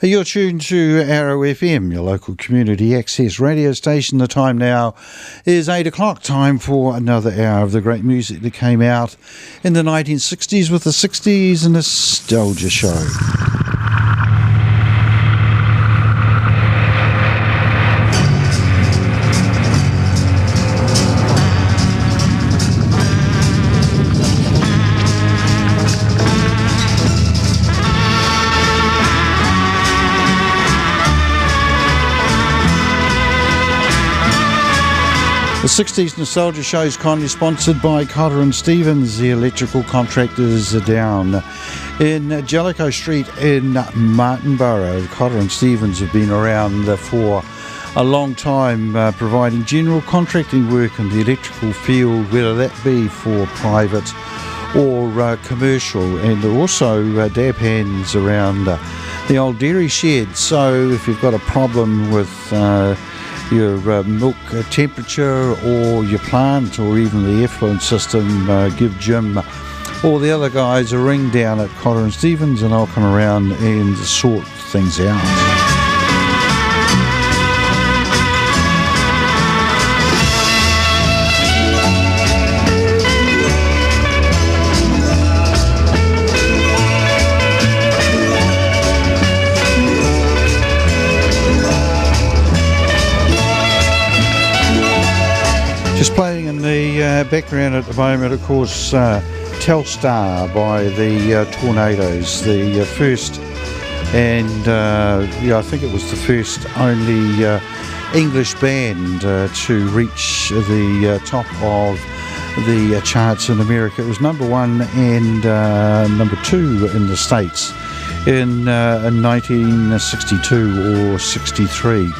You're tuned to Arrow FM, your local community access radio station. The time now is 8 o'clock, time for another hour of the great music that came out in the 1960s with the 60s Nostalgia Show. The 60s Nostalgia Show is kindly sponsored by Cotter & Stevens, the electrical contractors down in Jellicoe Street in Martinborough. Cotter & Stevens have been around for a long time, providing general contracting work in the electrical field, whether that be for private or commercial, and also dab hands around the old dairy shed. So if you've got a problem with your milk temperature or your plant or even the effluent system, give Jim or the other guys a ring down at Cotter & Stevens and I'll come around and sort things out. Just playing in the background at the moment, of course, Telstar by the Tornadoes, the first and I think it was the first only English band to reach the top of the charts in America. It was number one and number two in the States in 1962 or 63.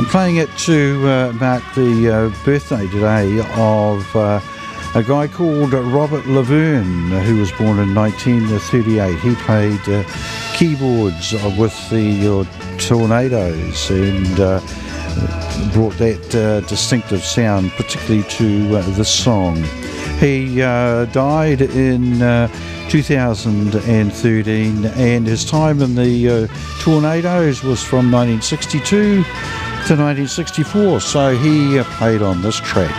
I'm playing it to mark the birthday today of a guy called Robert Laverne, who was born in 1938. He played keyboards with the Tornadoes and brought that distinctive sound, particularly to this song. He died in 2013, and his time in the Tornadoes was from 1962 to 1964, so he played on this track.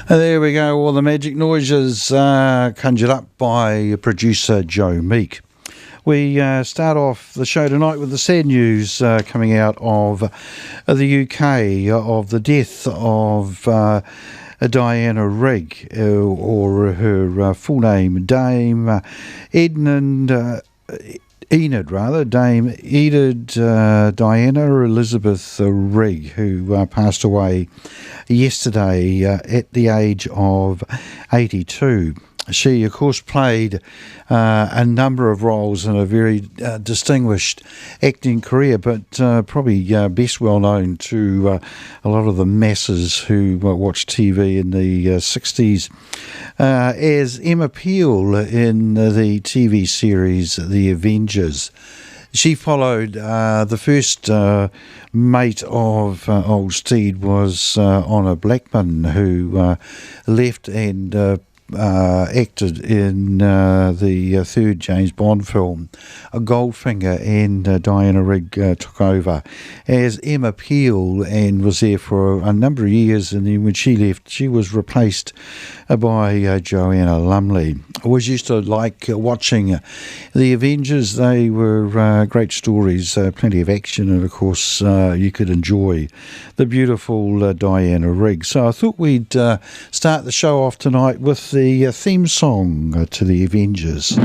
There we go, all the magic noises conjured up by producer Joe Meek. We start off the show tonight with the sad news coming out of the UK of the death of Diana Rigg, or her full name, Dame Dame Enid Diana Elizabeth Rigg, who passed away yesterday at the age of 82. She, of course, played a number of roles in a very distinguished acting career, but probably best well known to a lot of the masses who watched TV in the 60s as Emma Peel in the TV series The Avengers. She followed the first mate of old Steed was Honor Blackman, who left and acted in the third James Bond film, Goldfinger, and Diana Rigg took over as Emma Peel and was there for a number of years, and then when she left she was replaced by Joanna Lumley. I always used to like watching The Avengers. They were great stories, plenty of action, and of course you could enjoy the beautiful Diana Rigg. So I thought we'd start the show off tonight with the theme song to The Avengers.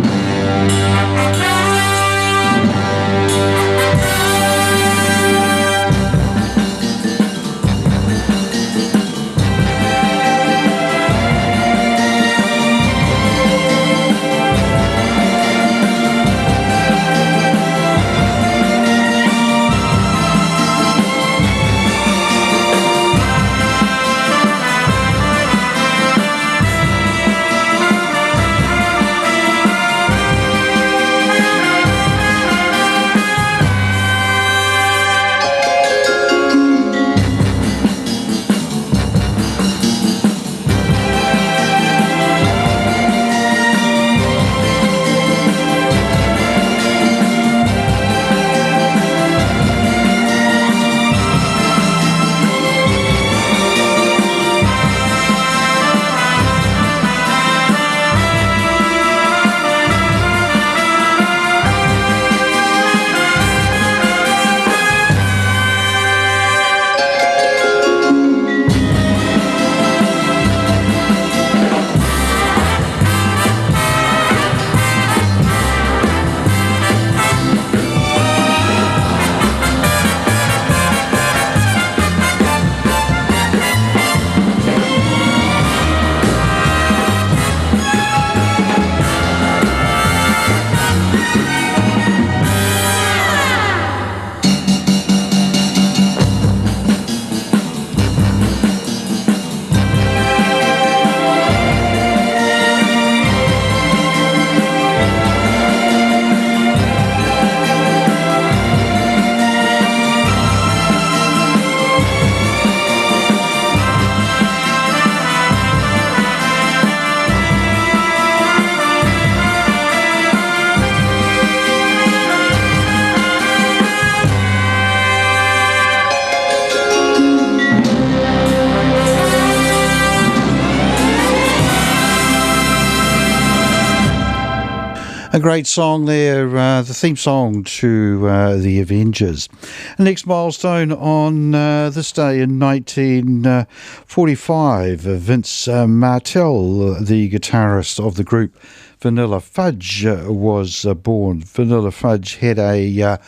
A great song there, the theme song to The Avengers. The next milestone on this day in 1945, Vince Martell, the guitarist of the group Vanilla Fudge, was born. Vanilla Fudge had a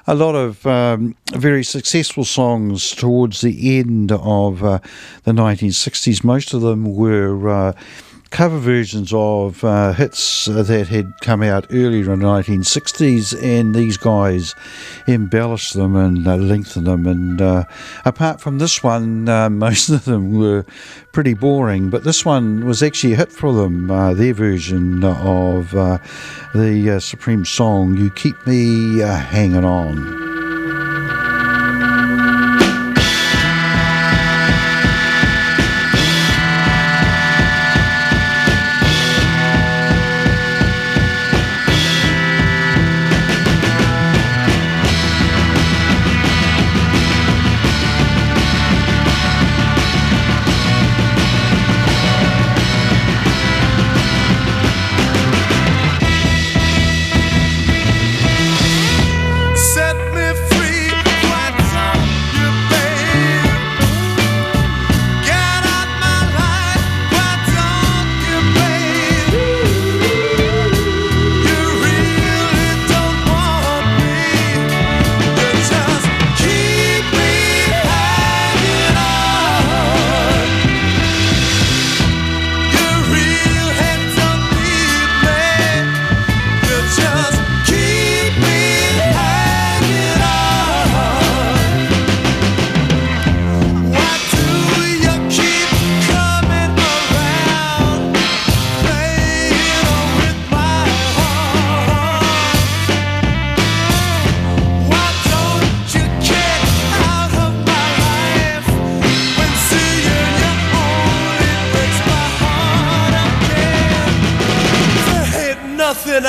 lot of very successful songs towards the end of the 1960s. Most of them were cover versions of hits that had come out earlier in the 1960s, and these guys embellished them and lengthened them. And apart from this one, most of them were pretty boring, but this one was actually a hit for them, their version of the Supreme song, You Keep Me Hanging On.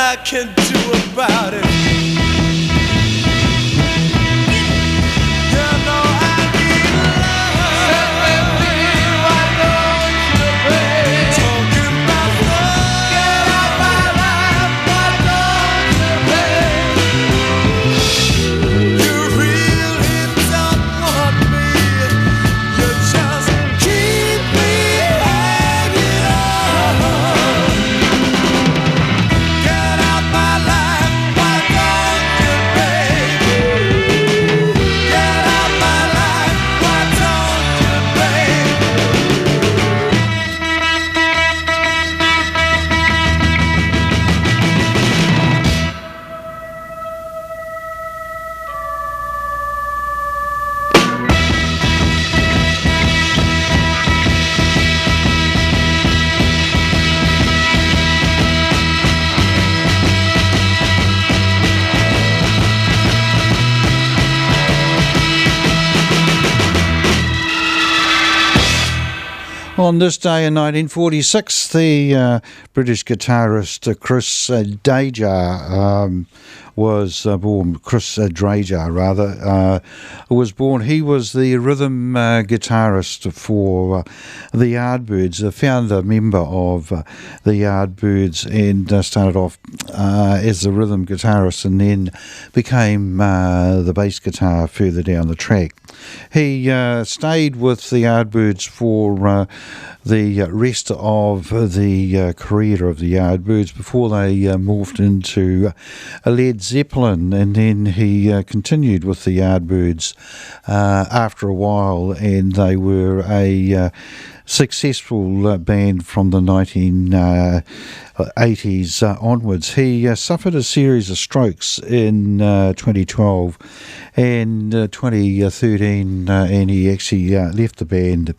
I can do about it. On this day in 1946, the British guitarist Chris Drager was born. Chris Drager, rather, was born. He was the rhythm guitarist for the Yardbirds, a founder member of the Yardbirds, and started off as the rhythm guitarist and then became the bass guitar further down the track. He stayed with the Yardbirds for the rest of the career of the Yardbirds before they morphed into Led Zeppelin, and then he continued with the Yardbirds after a while, and they were a successful band from the 1980s onwards. He suffered a series of strokes in 2012 and 2013, and he actually left the band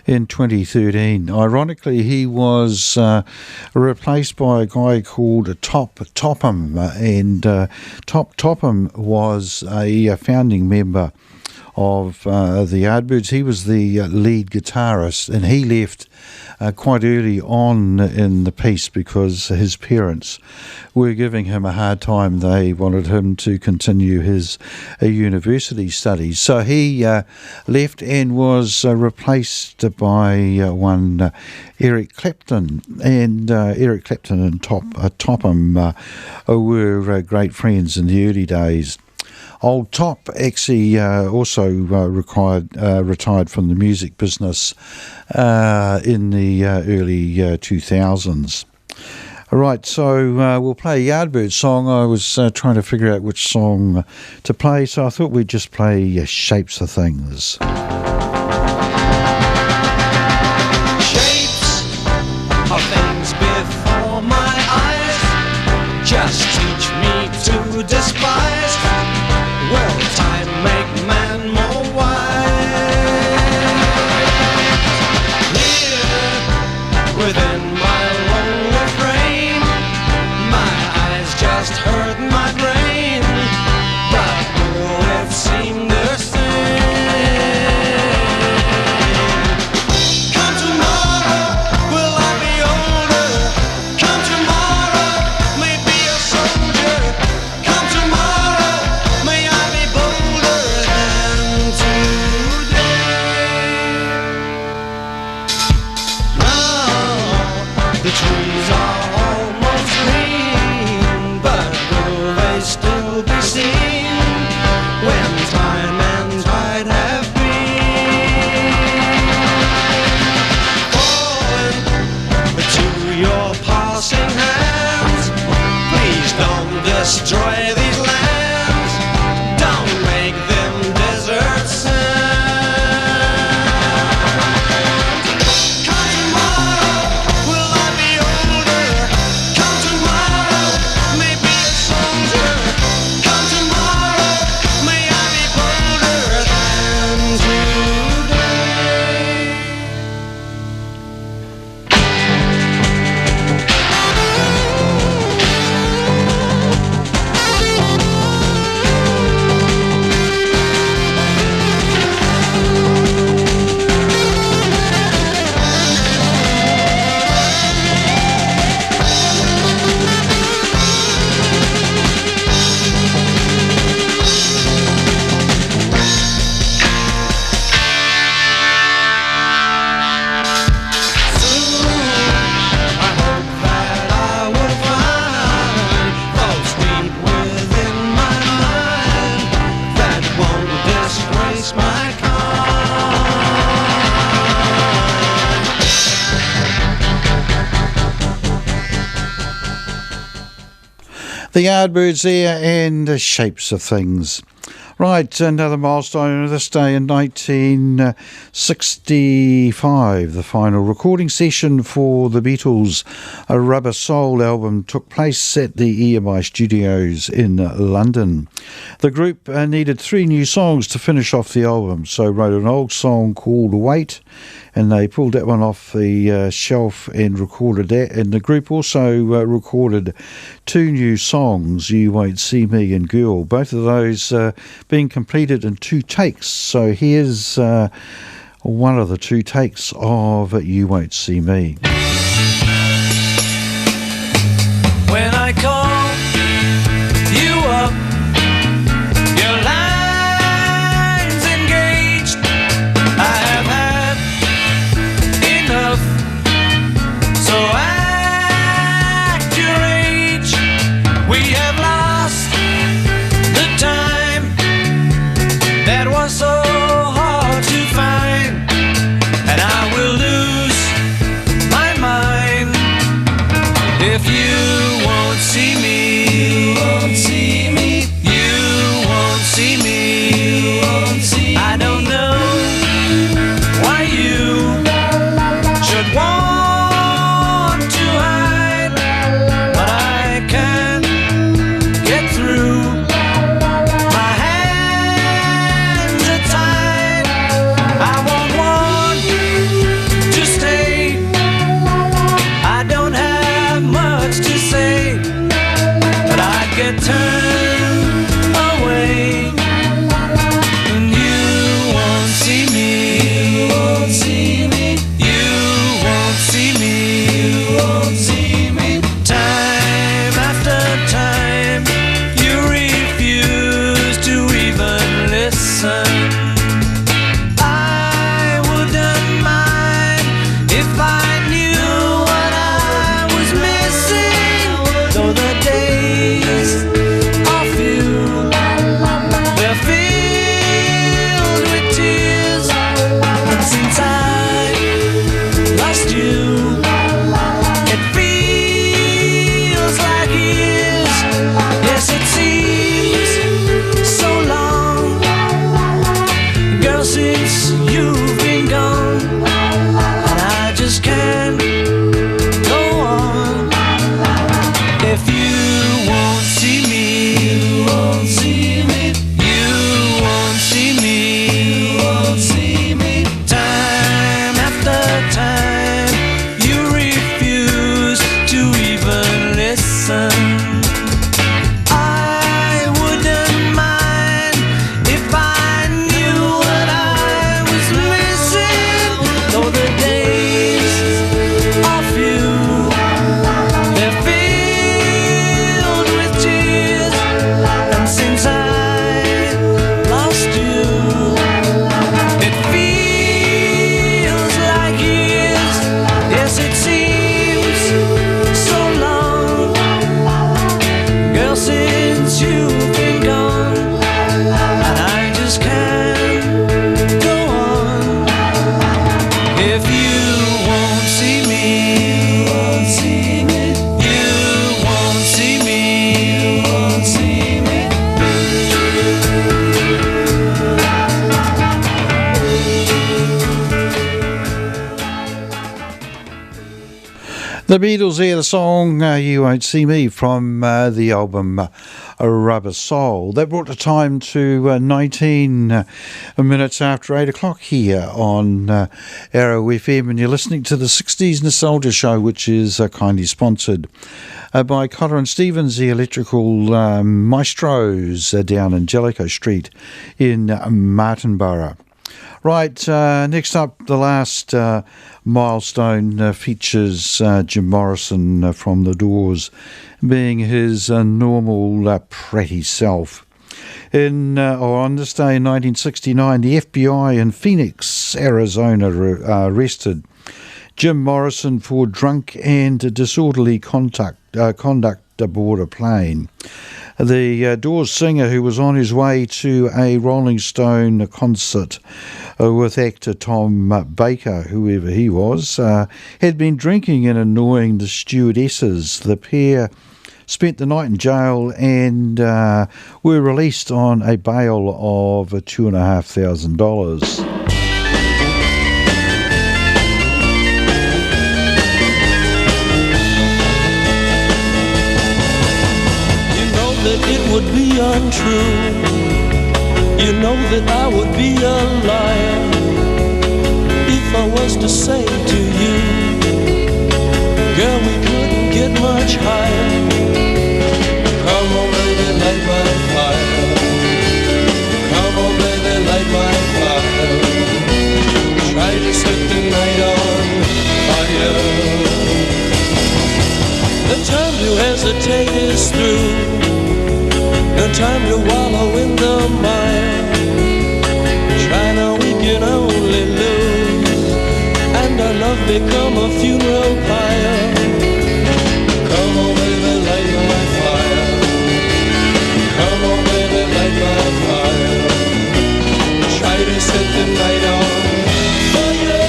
in 2013. Ironically, he was replaced by a guy called Top Topham, and Top Topham was a founding member of the Yardbirds. He was the lead guitarist, and he left quite early on in the piece because his parents were giving him a hard time. They wanted him to continue his university studies. So he left and was replaced by one Eric Clapton. And Eric Clapton and Topham were great friends in the early days. Old Top actually also retired from the music business in the early 2000s. All right, so we'll play a Yardbird song. I was trying to figure out which song to play, so I thought we'd just play Shapes of Things. Shapes of things before my eyes just teach me to despise. Will time make man more wise? Here within my lonely frame, my eyes just hurt my brain, but will it seem the same? Come tomorrow, will I be older? Come tomorrow, may be a soldier. Come tomorrow, may I be bolder than today. Now the trees are almost green, but will they still be seen when time and tide have been? Falling to your passing hands, please don't destroy these lands. Don't make them desert sand. Come tomorrow, will I be older? Come tomorrow, may be a soldier. Come tomorrow, may I be bolder than today. I hope that I will find thoughts deep within my mind that won't disgrace my kind. The Yardbirds there and Shapes of Things. Right, another milestone of this day in 1965. The final recording session for the Beatles' A Rubber Soul album took place at the EMI studios in London. The group needed 3 new songs to finish off the album, so wrote an old song called Wait, and they pulled that one off the shelf and recorded that. And the group also recorded 2 new songs, You Won't See Me and Girl, both of those being completed in 2 takes. So here's one of the 2 takes of You Won't See Me. When I call you up, your line's engaged. I have had enough, so act your age. We have lost the time that was so hard to find, and I will lose my mind if you won't see me. You won't see me. You won't see me. You won't see I don't know why you should want to hide, but I can't get through. My hands are tied. I won't want to stay. I don't have much to say, but I get turned away, and you The Beatles there, the song You Won't See Me from the album Rubber Soul. That brought the time to 19 minutes after 8 o'clock here on Arrow FM, and you're listening to the 60s Nostalgia Show, which is kindly sponsored by Cotter and Stevens, the electrical maestros down in Jellicoe Street in Martinborough. Right, next up, the last milestone features Jim Morrison from The Doors being his normal pratty self. On this day in 1969, the FBI in Phoenix, Arizona, arrested Jim Morrison for drunk and disorderly conduct aboard a plane. The Doors singer, who was on his way to a Rolling Stone concert with actor Tom Baker, whoever he was, had been drinking and annoying the stewardesses. The pair spent the night in jail and were released on a bail of $2,500. It would be untrue. You know that I would be a liar if I was to say to you, girl, we couldn't get much higher. Come on, baby, light my fire. Come on, baby, light my fire. Try to set the night on fire. The time to hesitate is through. No time to wallow in the mire. China, we can only lose, and our love become a funeral pyre. Come on, baby, light my fire. Come on, baby, light my fire. Try to set the night on fire.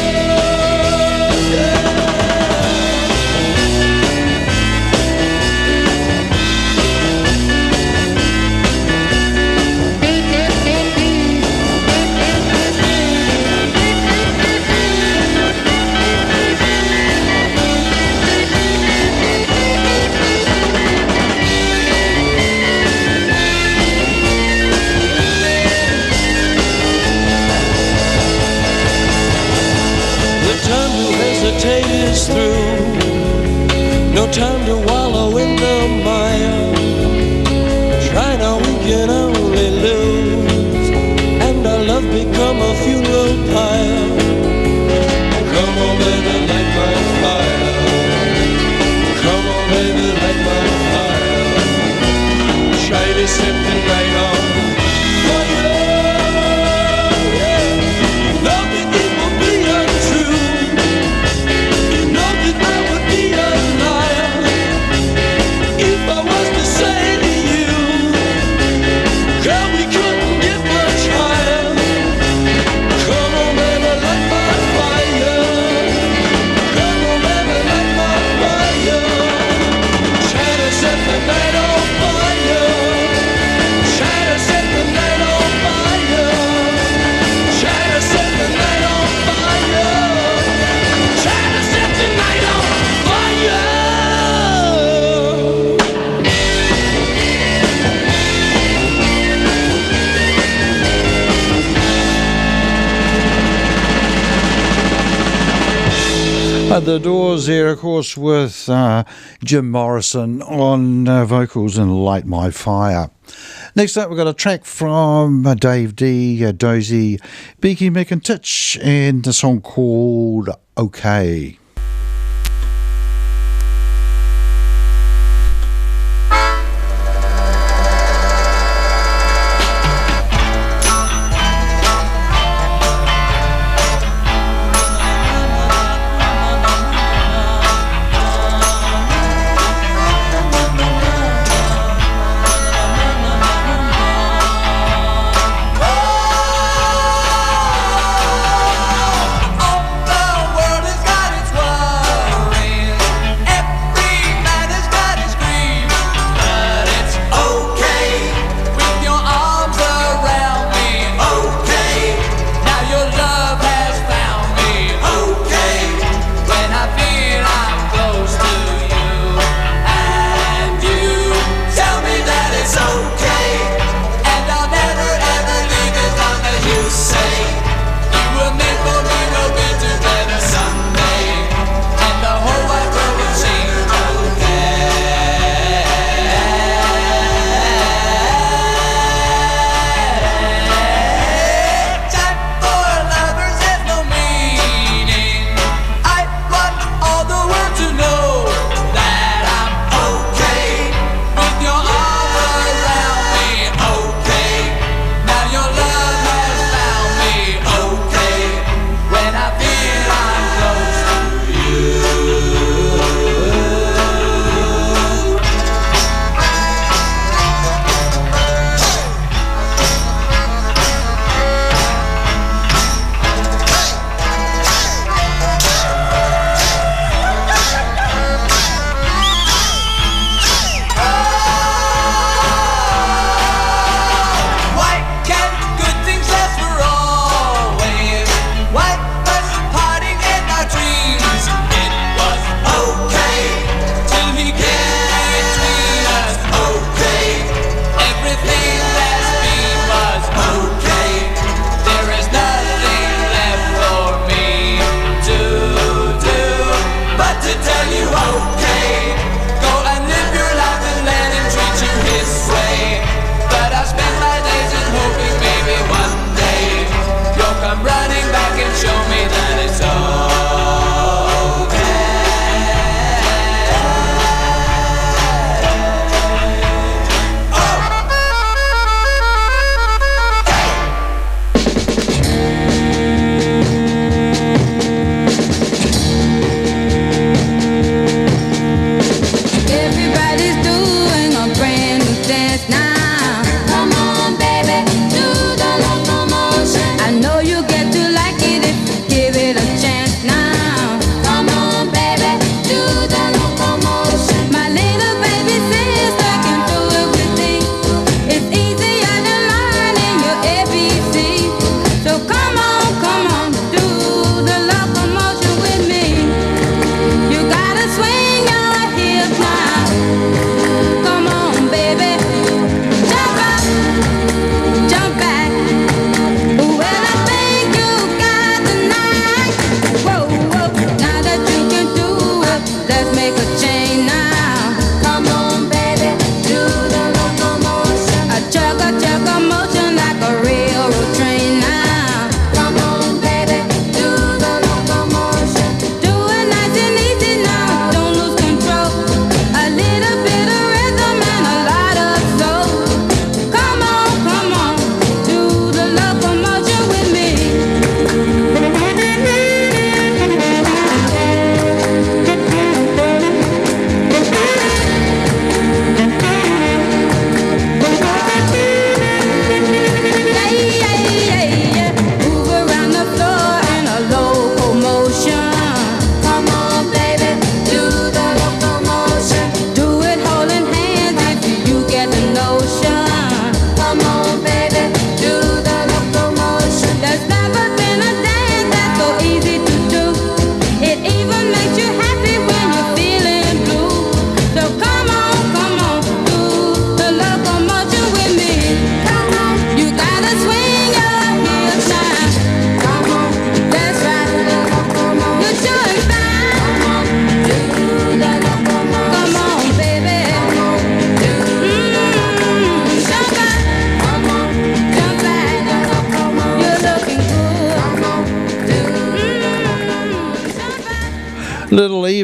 Is through. No time to wallow in the mire. Try now, we can only lose, and our love become a funeral pyre. Come on, baby, light my fire. Come on, baby, light my fire. Try to set the night on fire. The Doors there, of course, with Jim Morrison on vocals and Light My Fire. Next up, we've got a track from Dave D, Dozy, Beaky, Mick and Titch, and a song called OK. World has got its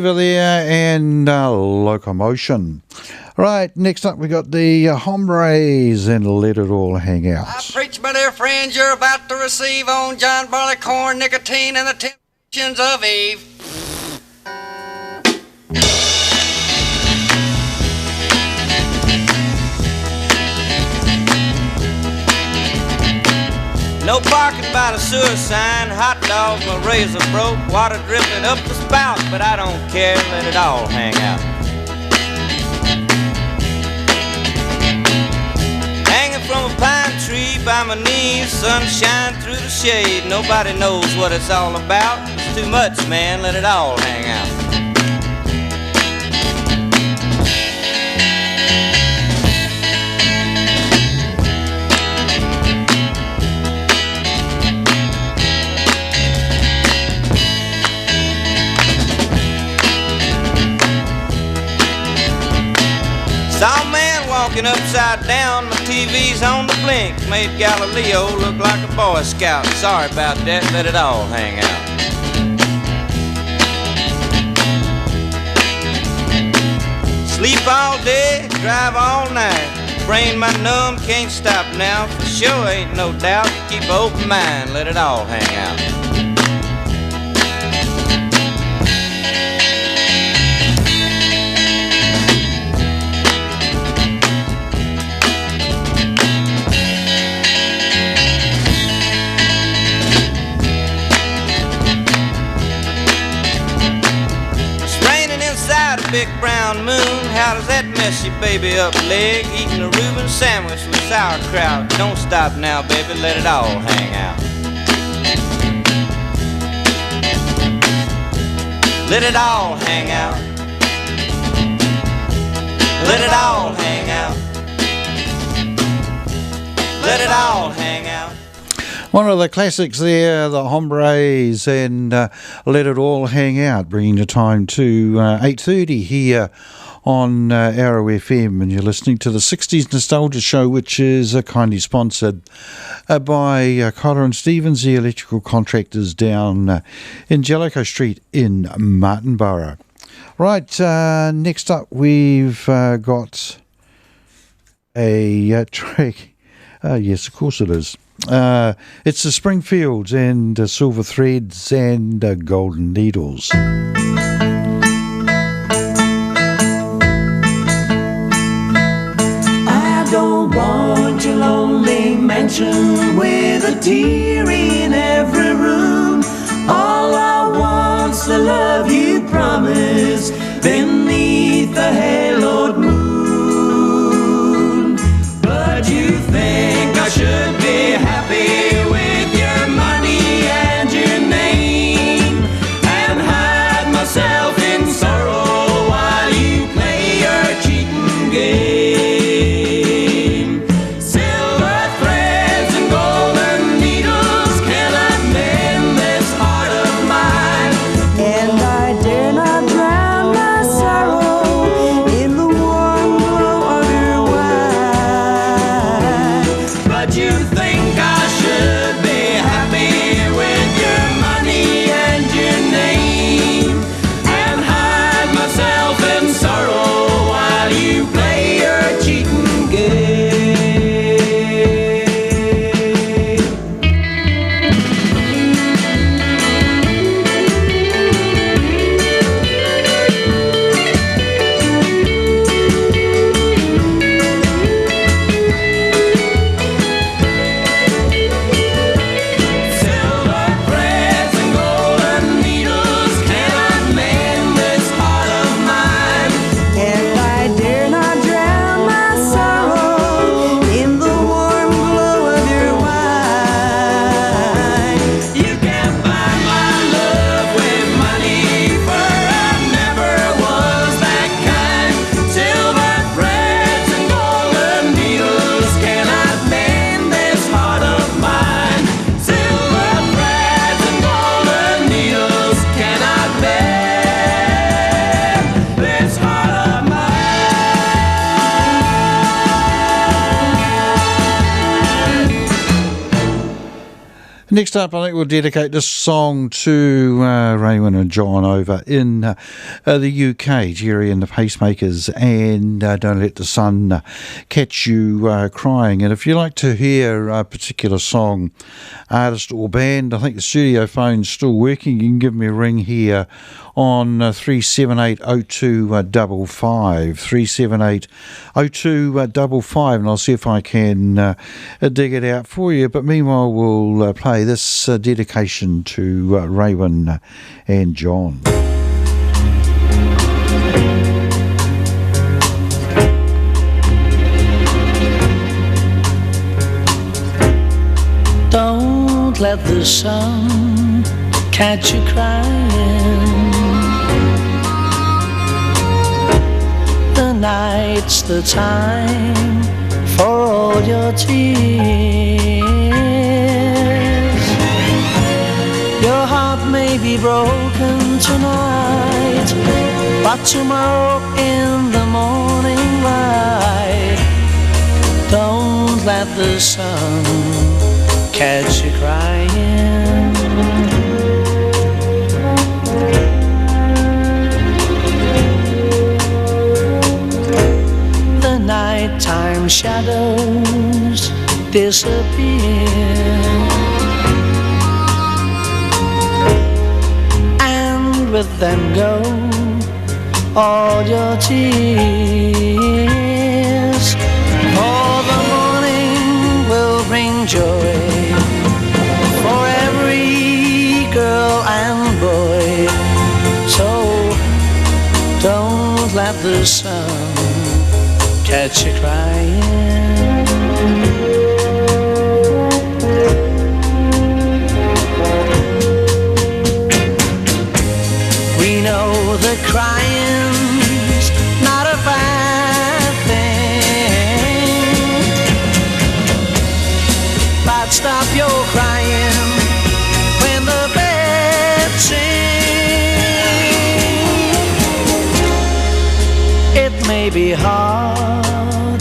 Fever there and Locomotion. Right, next up we got the Hombres and Let It All Hang Out. I preach, my dear friends, you're about to receive on John Barleycorn, nicotine, and the temptations of Eve. No parking by the sewer sign, hot dogs, my razor broke, water dripping up the spout, but I don't care, let it all hang out. Hanging from a pine tree by my knees, sunshine through the shade, nobody knows what it's all about, it's too much, man, let it all hang out. Saw a man walking upside down, my TV's on the blink, made Galileo look like a Boy Scout. Sorry about that, let it all hang out. Sleep all day, drive all night, brain my numb, can't stop now, for sure ain't no doubt, keep an open mind, let it all hang out. Big brown moon, how does that mess your baby up leg? Eating a Reuben sandwich with sauerkraut. Don't stop now, baby, let it all hang out. Let it all hang out. Let it all hang out. Let it all hang out. One of the classics there, the Hombres and Let It All Hang Out, bringing the time to 8:30 here on Arrow FM, and you're listening to the 60s Nostalgia Show, which is kindly sponsored by Collar and Stevens, the electrical contractors down in Jellicoe Street in Martinborough. Right, next up we've got a track. Yes, of course it is. It's the Springfields and Silver Threads and Golden Needles. I don't want your lonely mansion with a tear in every room. All I want's the love you promised beneath the haloed moon. But you think I should be happy with your money and your name, and hide myself in sorrow while you play your cheating game. Silver threads and golden needles cannot mend this heart of mine, and I dare not drown myself Next up, I think we'll dedicate this song to Raywin and John over in the UK, Jerry and the Pacemakers, and Don't Let the Sun Catch You Crying. And if you like to hear a particular song, artist or band, I think the studio phone's still working. You can give me a ring here on 378-0255, 378-0255, and I'll see if I can dig it out for you. But meanwhile, we'll play this dedication to Raywin and John. Don't let the sun catch you crying. The night's the time for all your tears. Your heart may be broken tonight, but tomorrow in the morning light, don't let the sun catch you crying. The nighttime shadows disappear, and with them go all your tears. For the morning will bring joy for every girl and boy. So don't let the sun catch you crying. We know that crying's not a bad thing, but stop your crying when the birds sing. It may be hard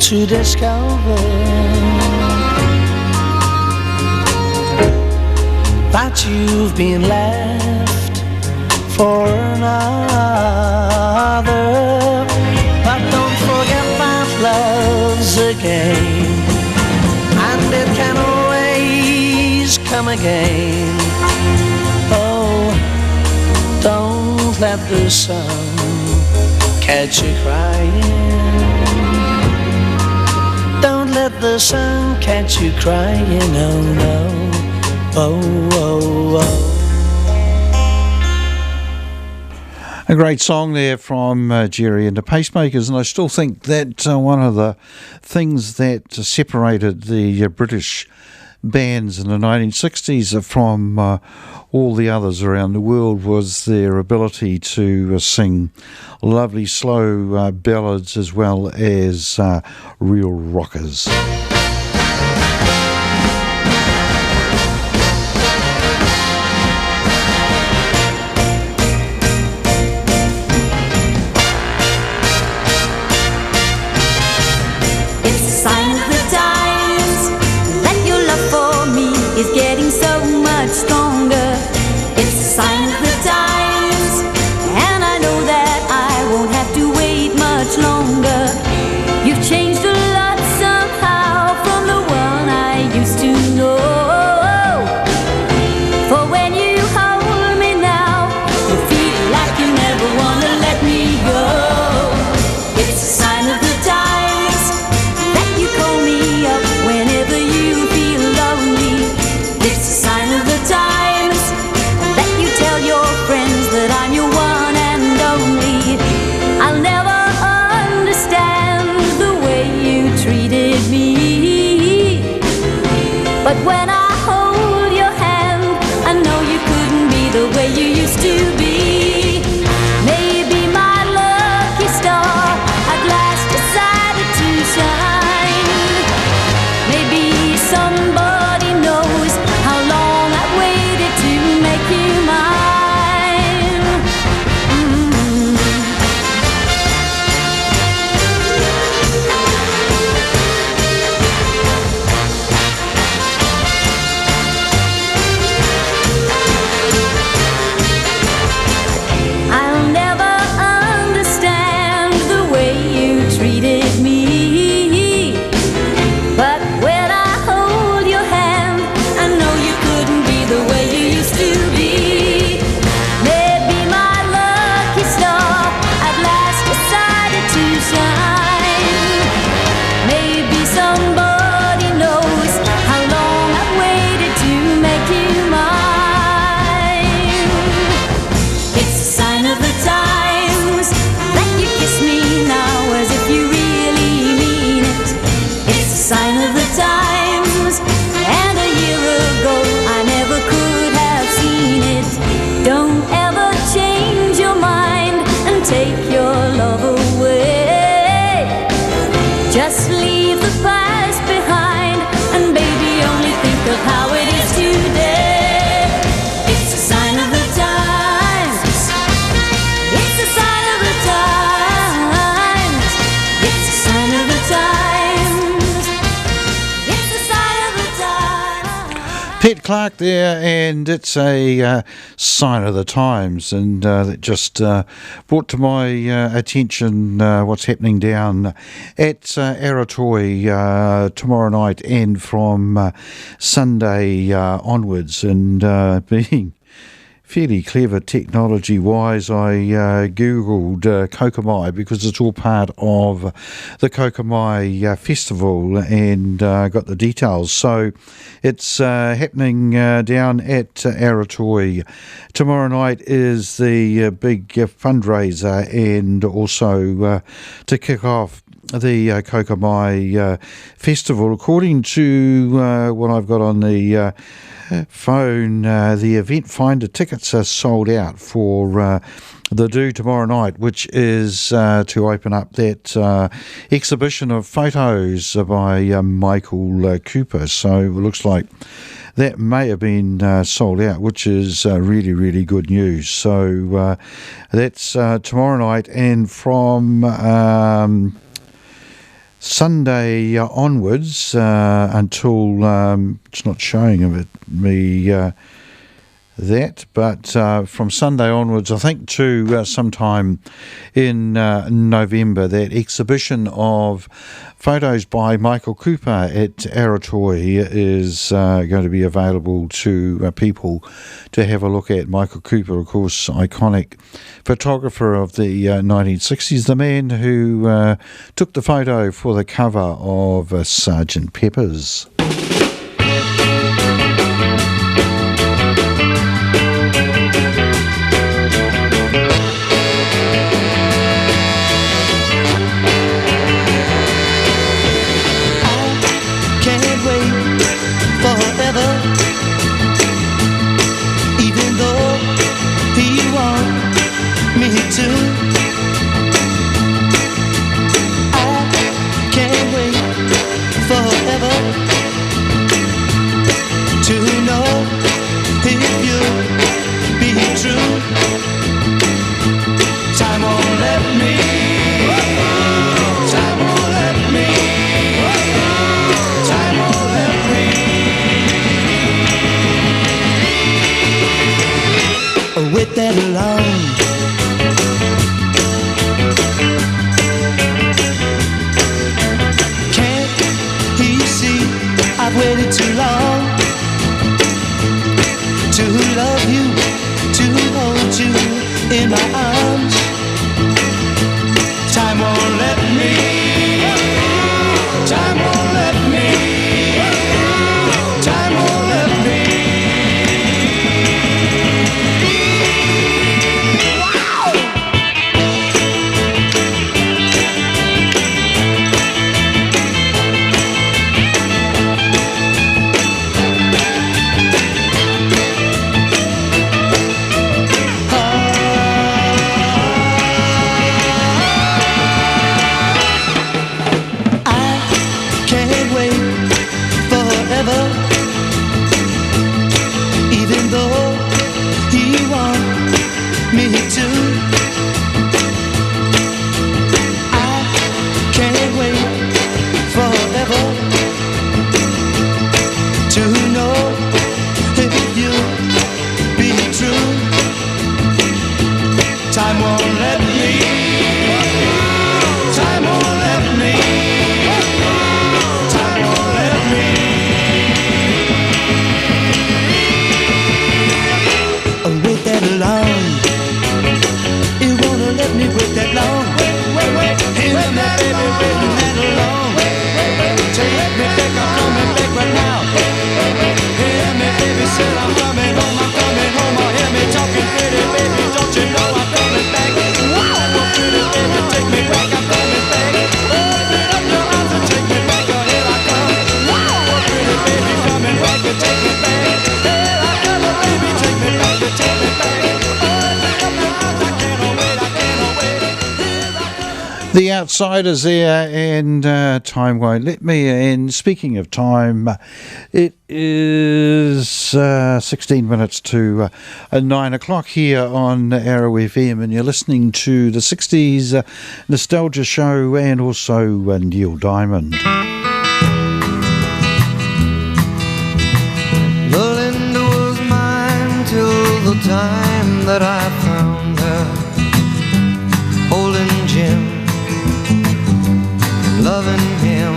to discover, but you've been left for another. But don't forget that love's a game, and it can always come again. Oh, don't let the sun catch you crying. Don't let the sun catch you crying, oh no, oh, oh, oh. A great song there from Jerry and the Pacemakers, and I still think that one of the things that separated the British bands in the 1960s from all the others around the world was their ability to sing lovely slow ballads as well as real rockers. Is getting so much stronger. It's a sign of the times, and I know that I won't have to wait much longer. You've changed a lot somehow from the one I used to know. For when you hold me now, you feel like you never wanna let me go. It's a sign of the times that you call me up whenever you feel lonely. It's a sign of the times that you tell your friends that I'm your one and only. I'll never understand the way you treated me, but when I hold your hand, I know you couldn't be the way you used to be. Maybe my lucky star at last decided to shine. Maybe somebody knows how long I've waited to make you mine. Just leave the past behind, and baby, only think of how it is today. It's a sign of the times. It's a sign of the times. It's a sign of the times. It's a sign of the times. Pet Clark there, and it's a sign of the times, and that just brought to my attention what's happening down at Aratoi tomorrow night and from Sunday onwards, and being fairly clever technology-wise, I googled Kokomai because it's all part of the Kokomai festival, and got the details. So it's happening down at Aratoi. Tomorrow night is the big fundraiser, and also to kick off the Kokomai festival. According to what I've got on the phone, the event finder tickets are sold out for the do tomorrow night, which is to open up that exhibition of photos by Michael Cooper. So it looks like that may have been sold out, which is really, really good news. So that's tomorrow night, and from Sunday onwards until it's not showing me that, but from Sunday onwards, I think to sometime in November, that exhibition of photos by Michael Cooper at Aratoi is going to be available to people to have a look at. Michael Cooper, of course, iconic photographer of the 1960s, the man who took the photo for the cover of Sgt. Pepper's. Forever The Outsiders there, and time won't let me. And speaking of time, it is 16 minutes to 9 o'clock here on Arrow FM, and you're listening to the 60s Nostalgia Show and also Neil Diamond. Belinda was mine till the time that I found her holding Jim, loving him.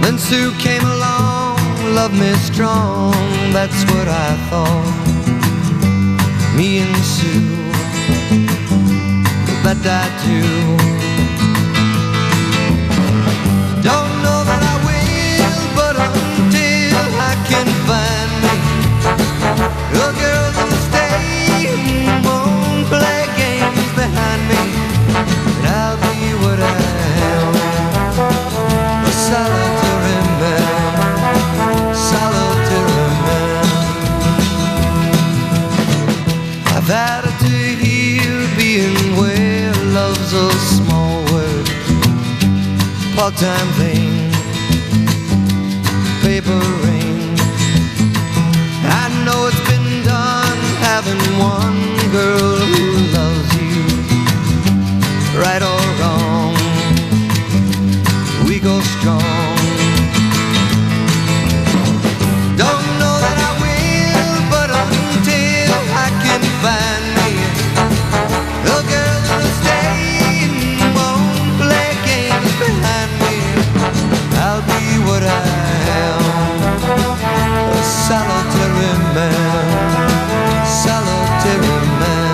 Then Sue came along, loved me strong, that's what I thought. Me and Sue, that I do. Don't know that I will, but until I can find me a girl that'll stay and won't play games behind me, and I'll be what I am, a solitary man, solitary man. I've had it to hear being where love's a small word, part-time thing, paper ring. I know it's been done having one girl who loves you, right or wrong, we go strong. Don't know that I will, but until I can find me a girl that'll stay and won't play games behind me, I'll be what I am, a solitary man, solitary man.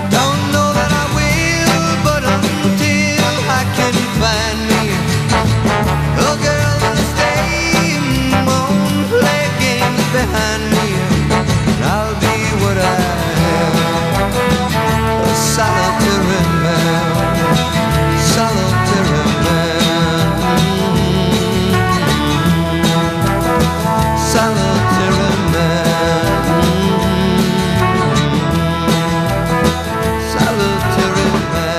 Don't know that I will, but until I can find me a girl that'll stay and won't play games behind me, I'll be what I am, a solitary man, solitary man, solitary man, solitary man.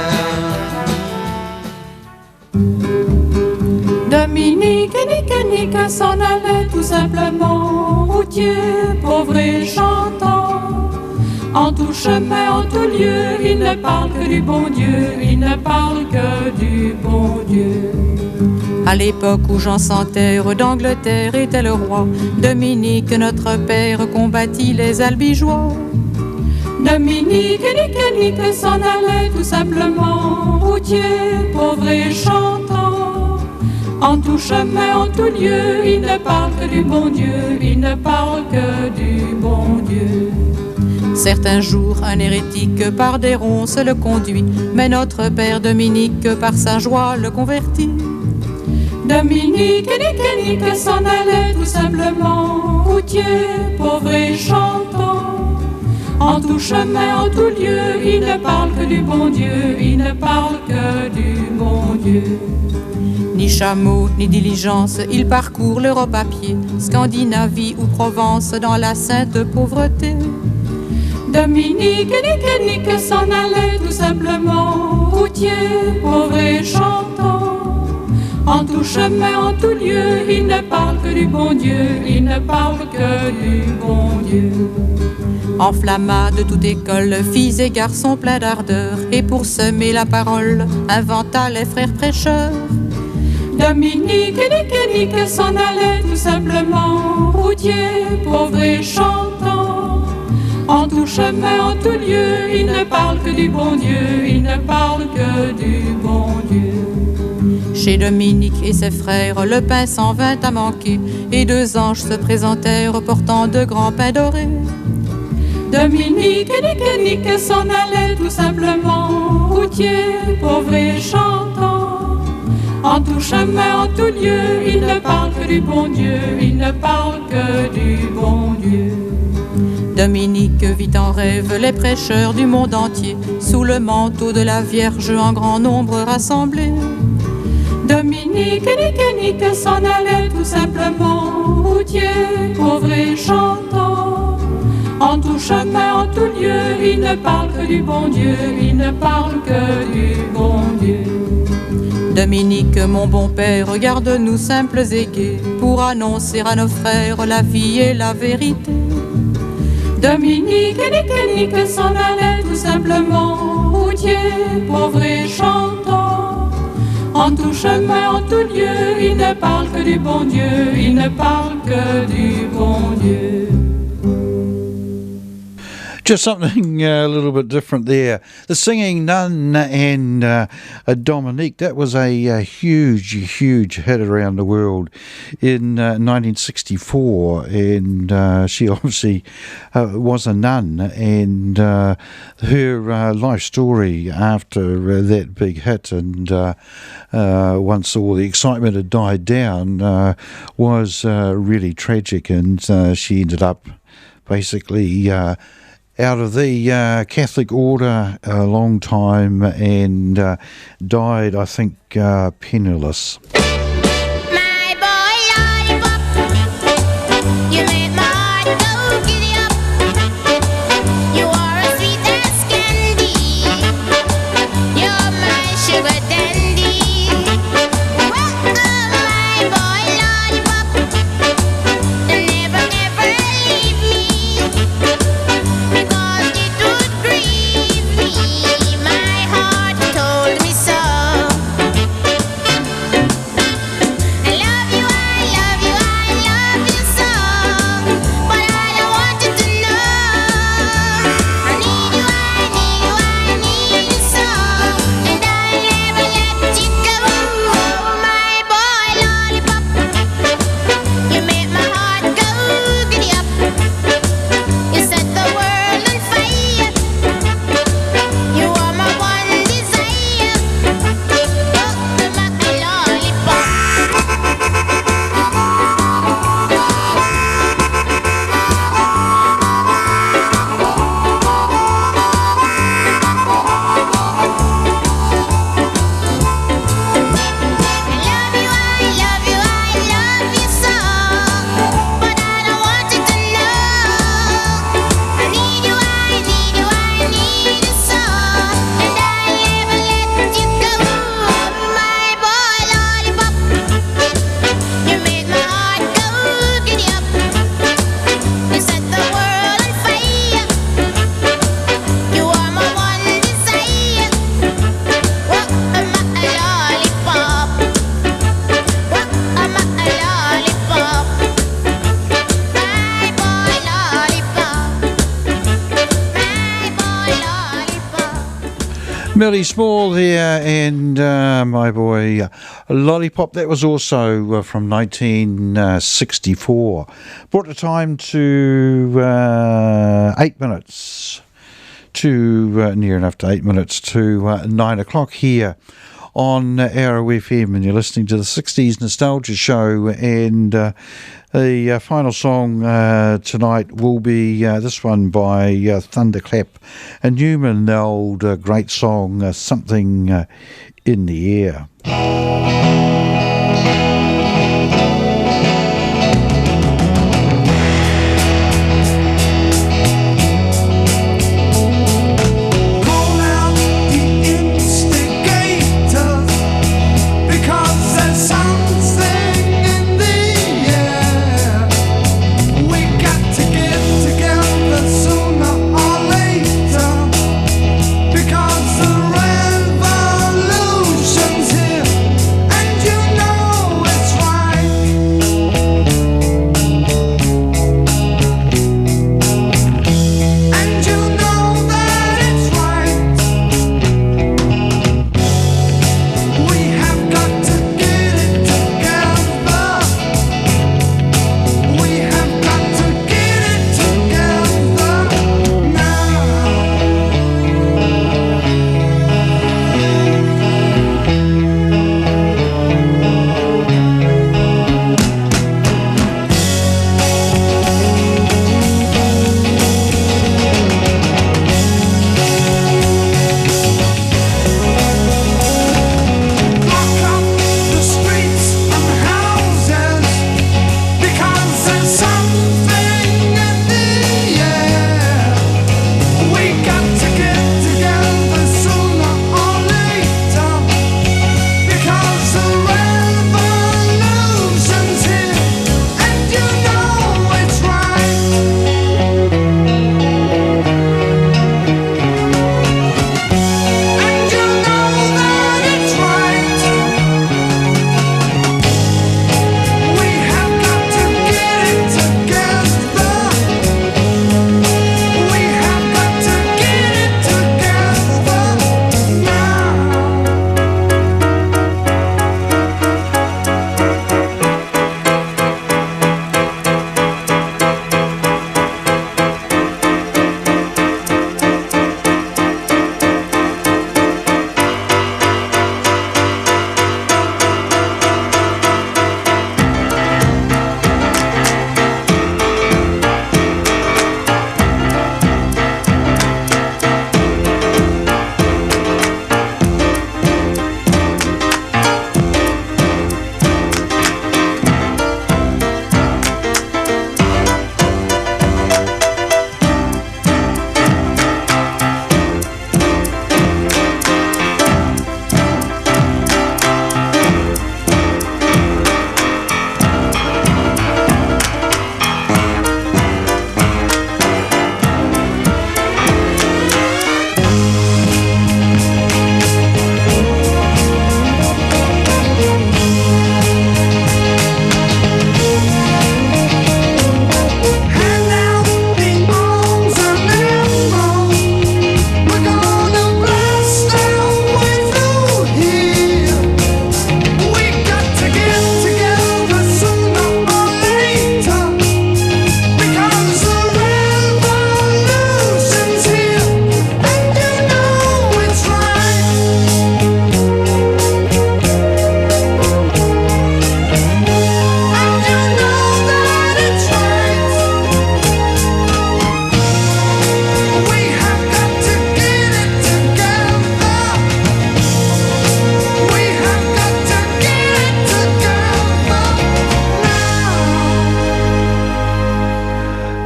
Dominique et Nick s'en allait tout simplement, routier, pauvre et chantant. En tout chemin, en tout lieu, il ne parle que du bon Dieu, il ne parle que du bon Dieu. À l'époque où Jean sans terre d'Angleterre était le roi, Dominique, notre père, combattit les albigeois. Dominique et Nick s'en allait tout simplement, routier, pauvre et chantant. En tout chemin, en tout lieu, il ne parle que du bon Dieu, il ne parle que du bon Dieu. Certains jours, un hérétique par des ronces le conduit, mais notre père Dominique par sa joie le convertit. Dominique et Nick s'en allait tout simplement, routier, pauvre et chantant. En tout chemin, en tout lieu, il ne parle que du bon Dieu, il ne parle que du bon Dieu. Ni chameau, ni diligence, il parcourt l'Europe à pied, Scandinavie ou Provence dans la sainte pauvreté. Dominique et Nick s'en allait tout simplement, routier, pauvre et chantant. En tout chemin, en tout lieu, il ne parle que du bon Dieu, il ne parle que du bon Dieu. Enflamma de toute école, filles et garçons pleins d'ardeur, et pour semer la parole, inventa les frères prêcheurs. Dominique et Nick s'en allait tout simplement, routier, pauvre et chantant. En tout chemin, en tout lieu, il ne parle que du bon Dieu, il ne parle que du bon Dieu. Chez Dominique et ses frères, le pain s'en vint à manquer, et deux anges se présentèrent portant de grands pains dorés. Dominique et Nick s'en allaient tout simplement, routier, pauvre et chantant. En tout chemin, en tout lieu, il ne parle que du bon Dieu, il ne parle que du bon Dieu. Dominique vit en rêve les prêcheurs du monde entier, sous le manteau de la Vierge en grand nombre rassemblés. Dominique, nique, s'en allait tout simplement, routier, pauvre et chantant. En tout chemin, en tout lieu, il ne parle que du bon Dieu, il ne parle que du bon Dieu. Dominique, mon bon père, regarde-nous simples et gais, pour annoncer à nos frères la vie et la vérité. Dominique, nique, s'en allait tout simplement, routier, pauvre et chantant. En tout chemin, en tout lieu, il ne parle que du bon Dieu, il ne parle que du bon Dieu. Just something a little bit different there. The Singing Nun and Dominique, that was a huge hit around the world in 1964. And she obviously was a nun. And her life story after that big hit and once all the excitement had died down was really tragic. And she ended up basically out of the Catholic order a long time and died, I think, penniless. My boy lollipop, you make my heart go giddy up. You are as sweet as candy. You're my sugar dandy. Well, my boy lollipop, never leave me. Because it would grieve me, my heart told me so. I love you, I love you, I love you so. But I don't want you to know. I need you, I need you, I need you so. And I'll never let you go. My boy lollipop, you make my heart go giddy up. You set the world on fire. You are my one desire. Oh, my lollipop. I love you, I love you so. But I don't want you to know. I need you, I need you, I need you so. And I'll never let you go. My boy lollipop, you make my heart go giddy up. You set the world on fire. You are my one desire. What my lollipop? What my lollipop? My boy lollipop. My boy lollipop. Millie Small there and my boy Lollipop. That was also from 1964. Brought the time to 8 minutes to near enough to 8 minutes to 9 o'clock here on Arrow FM, and you're listening to the 60s Nostalgia Show. And the final song tonight will be this one by Thunderclap and Newman, the old great song, Something in the Air. Call out the instigators, because there's something in the air. We got to get together sooner or later, because the revolution's here.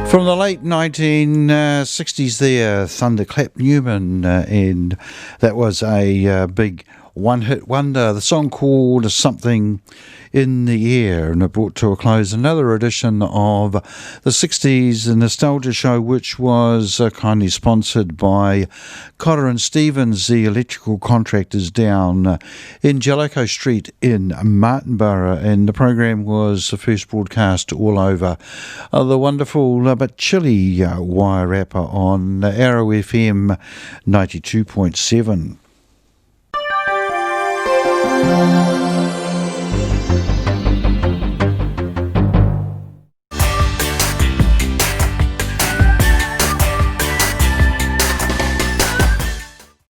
From the late 1960s there, Thunderclap Newman, and that was a big one-hit wonder. The song called Something in the Air, and it brought to a close another edition of the 60s Nostalgia Show, which was kindly sponsored by Cotter and Stevens, the electrical contractors down in Jellicoe Street in Martinborough, and the program was first broadcast all over the wonderful but chilly Wairarapa on Arrow FM 92.7.